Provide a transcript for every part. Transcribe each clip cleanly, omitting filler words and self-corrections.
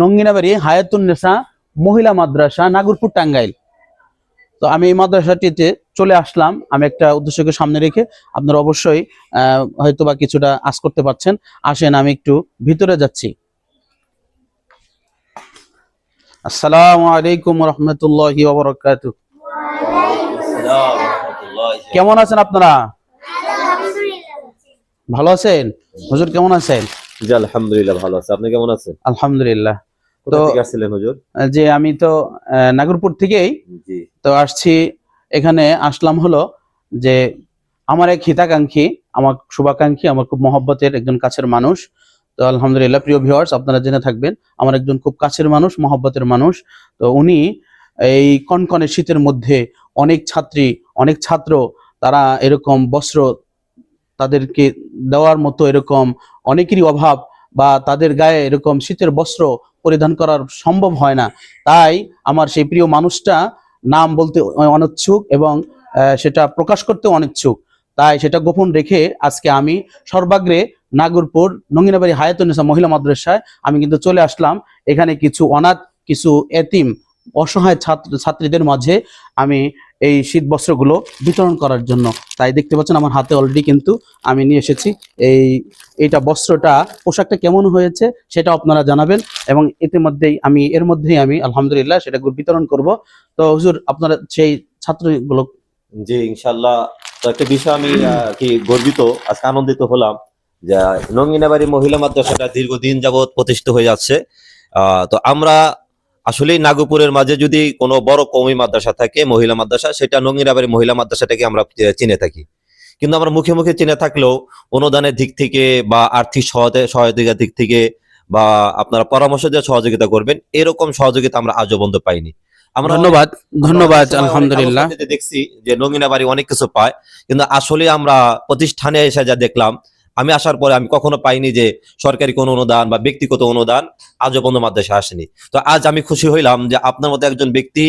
নঙ্গিনাবাড়ি হায়াতুন্নেসা মহিলা মাদ্রাসা, নাগরপুর, টাঙ্গাইল। তো আমি এই মাদ্রাসাটিতে চলে আসলাম আমি একটা উদ্দেশ্যকে সামনে রেখে। আপনারা অবশ্যই হয়তোবা কিছুটা আশ করতে পারছেন। আসেন আমি একটু ভিতরে যাচ্ছি। আসসালামু আলাইকুম ওয়া রাহমাতুল্লাহি ওয়া বারাকাতুহু। কেমন আছেন আপনারা? ভালো আছেন? হুজুর কেমন আছেন? জি আলহামদুলিল্লাহ ভালো আছে। আপনি কেমন আছেন? আলহামদুলিল্লাহ। কোথা থেকে আসছিলেন হুজুর? যে আমি তো নাগরপুর থেকেই জি। তো আসছি। এখানে আসলাম হলো যে আমার এক হিতাকাঙ্ক্ষী, আমার শুভাকাঙ্ক্ষী, আমার খুব মহব্বতের একজন কাছের মানুষ। তো আলহামদুলিল্লাহ, প্রিয় ভিউয়ার্স, আপনারা জেনে থাকবেন আমার একজন খুব কাছের মানুষ, মহব্বতের মানুষ। তো উনি এই কনকনে শীতের মধ্যে অনেক ছাত্রী, অনেক ছাত্র, তারা এরকম বস্ত্র তাদেরকে দেওয়ার মতো এরকম অনেকেরই অভাব, বা তাদের গায়ে এরকম শীতের বস্ত্র পরিধান করার সম্ভব হয় না। তাই আমার সেই প্রিয় মানুষটা নাম বলতে অনিচ্ছুক এবং সেটা প্রকাশ করতে অনিচ্ছুক। তাই সেটা গোপন রেখে আজকে আমি সর্বাগ্রে নাগরপুর নঙ্গিনাবাড়ি হায়াতুন্নেসা মহিলা মাদ্রাসায় আমি কিন্তু চলে আসলাম। এখানে কিছু অনাথ, কিছু এতিম, অসহায় ছাত্রীদের মাঝে আমি এই শীত বস্ত্রগুলো বিতরণ করার জন্য। তাই দেখতে পাচ্ছেন আমার হাতে অলরেডি কিন্তু আমি নিয়ে এসেছি এইটা বস্ত্রটা। পোশাকটা কেমন হয়েছে সেটা আপনারা জানাবেন, এবং এর মধ্যেই আমি আলহামদুলিল্লাহ সেটা বিতরণ করব। তো হুজুর, আপনারা সেই ছাত্রগুলো। জি ইনশাআল্লাহ। তো একটা বিষয় আমি কি গর্বিত, আজকে আনন্দিত হলাম যে নঙ্গিনাবাড়ি মহিলা মাদ্রাসাটা দীর্ঘদিন যাবৎ প্রতিষ্ঠিত হয়ে যাচ্ছে। তো আমরা আসলে নাগপুরের মাঝে যদি কোনো বড় কওমি মাদ্রাসা থাকে, মহিলা মাদ্রাসা, সেটা নঙ্গিনাবাড়ি মহিলা মাদ্রাসাটাকে আমরা চিনে থাকি। কিন্তু আমরা মুখে মুখে চিনে থাকলেও অনুদানের দিক থেকে বা আর্থিক সহায়তার দিক থেকে বা আপনারা পরামর্শ দিয়ে সহযোগিতা করবেন, এরকম সহযোগিতা আমরা আজও পর্যন্ত পাইনি। ধন্যবাদ আলহামদুলিল্লাহ। দেখছি যে নঙ্গিনাবাড়ি অনেক কিছু পায়, কিন্তু আসলে আমরা প্রতিষ্ঠানে এসে যা দেখলাম, আমি আসার পরে আমি কখনো পাইনি যে সরকারি কোনো অনুদান বা ব্যক্তিগত অনুদান আজও পর্যন্ত মাদ্রাসা আসেনি। তো আজ আমি খুশি হইলাম যে আপনার মতো একজন ব্যক্তি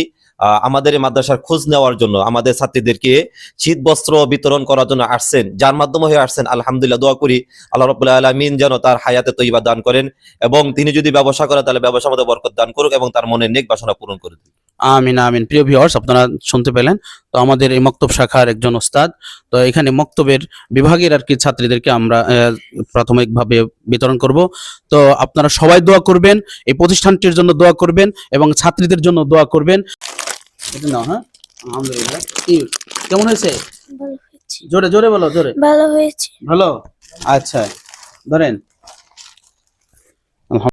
আমাদের এই মাদ্রাসার খোঁজ নেওয়ার জন্য, আমাদের ছাত্রীদেরকে শীত বস্ত্র বিতরণ করার জন্য আসছেন, যার মাধ্যমে হয়ে আসছেন। আলহামদুলিল্লাহ, দোয়া করি আল্লাহ রাব্বুল আলামিন যেন তার হায়াতে তৈবা দান করেন, এবং তিনি যদি ব্যবসা করেন তাহলে ব্যবসার মধ্যে বরকত দান করুক এবং তার মনের নেক বাসনা পূরণ করে দিন। আমিন আমিন। প্রিয় ভিউয়ার্স, আপনারা শুনতে পেলেন। তো আমাদের এই মক্তব শাখার একজন ওস্তাদ, তো এখানে মক্তবের বিভাগের আর কি ছাত্রীদেরকে আমরা প্রাথমিকভাবে বিতরণ করব। তো আপনারা সবাই দোয়া করবেন, এই প্রতিষ্ঠানটির জন্য দোয়া করবেন এবং ছাত্রীদের জন্য দোয়া করবেন। এটা নাও। হ্যাঁ, আলহামদুলিল্লাহ। কেমন হয়েছে? ভালো হয়েছে। জোরে জোরে বলো, জোরে। ভালো হয়েছে। ভালো। আচ্ছা, ধরেন।